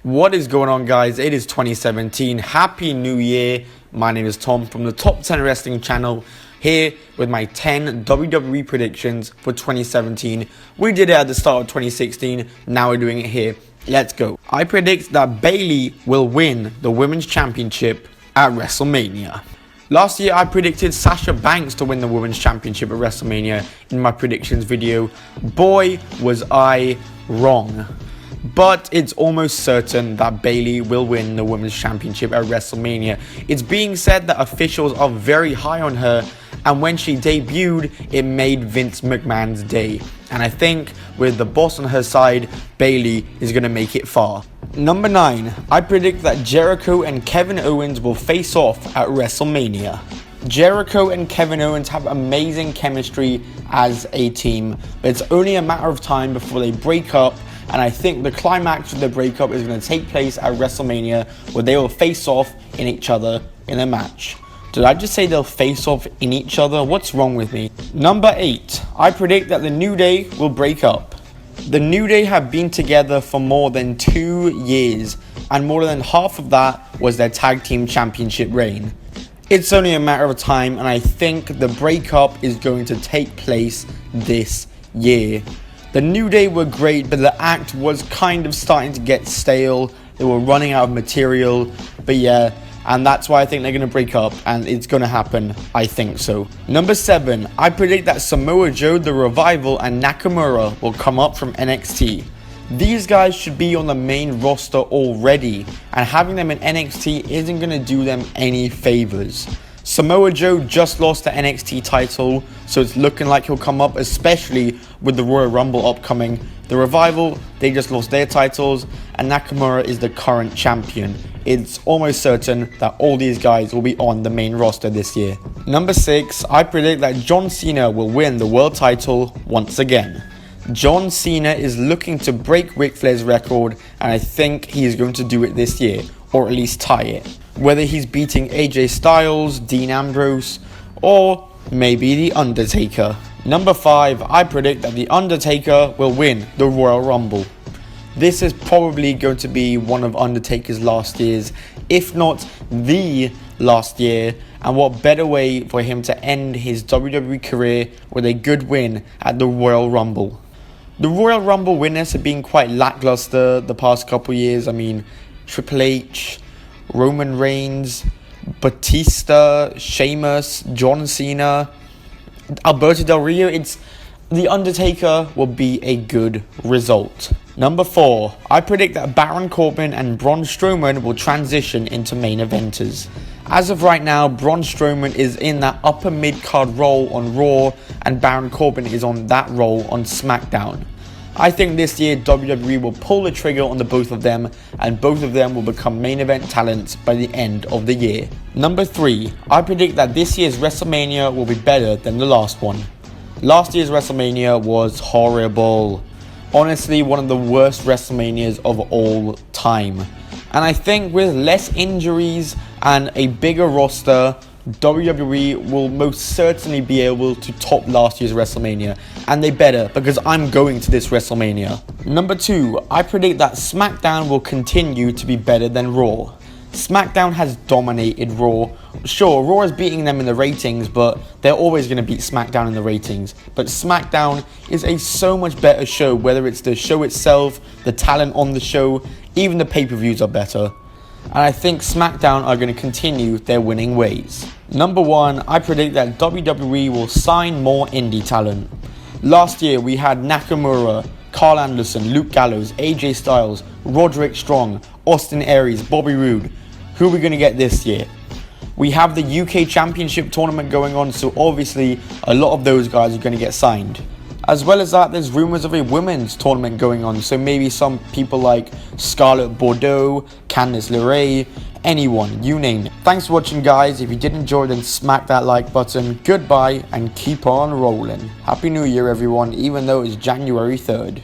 What is going on, guys? It is 2017. Happy New Year. My name is Tom from the Top 10 Wrestling channel, here with my 10 WWE predictions for 2017. We did it at the start of 2016. Now we're doing it here. Let's go. I predict that Bayley will win the Women's Championship at WrestleMania. Last year, I predicted Sasha Banks to win the Women's Championship at WrestleMania in my predictions video. Boy, was I wrong. But it's almost certain that Bayley will win the Women's Championship at WrestleMania. It's being said that officials are very high on her, and when she debuted, it made Vince McMahon's day. And I think with the boss on her side, Bayley is going to make it far. Number 9, I predict that Jericho and Kevin Owens will face off at WrestleMania. Jericho and Kevin Owens have amazing chemistry as a team, but it's only a matter of time before they break up. And I think the climax of the breakup is going to take place at WrestleMania, where they will face off in each other in a match. Did I just say they'll face off in each other? What's wrong with me? Number 8, I predict that the New Day will break up. The New Day have been together for more than 2 years, and more than half of that was their tag team championship reign. It's only a matter of time, and I think the breakup is going to take place this year. The New Day were great, but the act was kind of starting to get stale. They were running out of material, but yeah, and that's why I think they're going to break up, and it's going to happen. I think so. Number 7, I predict that Samoa Joe, the Revival, and Nakamura will come up from NXT. These guys should be on the main roster already, and having them in NXT isn't going to do them any favors. Samoa Joe just lost the NXT title, so it's looking like he'll come up, especially with the Royal Rumble upcoming. The Revival, they just lost their titles, and Nakamura is the current champion. It's almost certain that all these guys will be on the main roster this year. Number 6, I predict that John Cena will win the world title once again. John Cena is looking to break Ric Flair's record, and I think he's going to do it this year, or at least tie it. Whether he's beating AJ Styles, Dean Ambrose, or maybe The Undertaker. Number 5, I predict that The Undertaker will win the Royal Rumble. This is probably going to be one of Undertaker's last years, if not the last year, and what better way for him to end his WWE career with a good win at the Royal Rumble. The Royal Rumble winners have been quite lackluster the past couple years. I mean, Triple H, Roman Reigns, Batista, Sheamus, John Cena, Alberto Del Rio. It's The Undertaker will be a good result. Number 4, I predict that Baron Corbin and Braun Strowman will transition into main eventers. As of right now, Braun Strowman is in that upper mid-card role on Raw, and Baron Corbin is on that role on SmackDown. I think this year WWE will pull the trigger on the both of them, and both of them will become main event talents by the end of the year. Number 3, I predict that this year's WrestleMania will be better than the last one. Last year's WrestleMania was horrible. Honestly, one of the worst WrestleManias of all time. And I think with less injuries and a bigger roster, WWE will most certainly be able to top last year's WrestleMania, and they better, because I'm going to this WrestleMania. Number 2, I predict that SmackDown will continue to be better than Raw. SmackDown has dominated Raw. Sure, Raw is beating them in the ratings, but they're always going to beat SmackDown in the ratings. But SmackDown is a so much better show, whether it's the show itself, the talent on the show, even the pay-per-views are better. And I think SmackDown are going to continue their winning ways. Number 1, I predict that WWE will sign more indie talent. Last year we had Nakamura, Carl Anderson, Luke Gallows, AJ Styles, Roderick Strong, Austin Aries, Bobby Roode. Who are we going to get this year? We have the UK Championship tournament going on, so obviously a lot of those guys are going to get signed. As well as that, there's rumors of a women's tournament going on, so maybe some people like Scarlett Bordeaux, Candice LeRae, anyone, you name it. Thanks for watching, guys. If you did enjoy, then smack that like button. Goodbye, and keep on rolling. Happy New Year, everyone, even though it's January 3rd.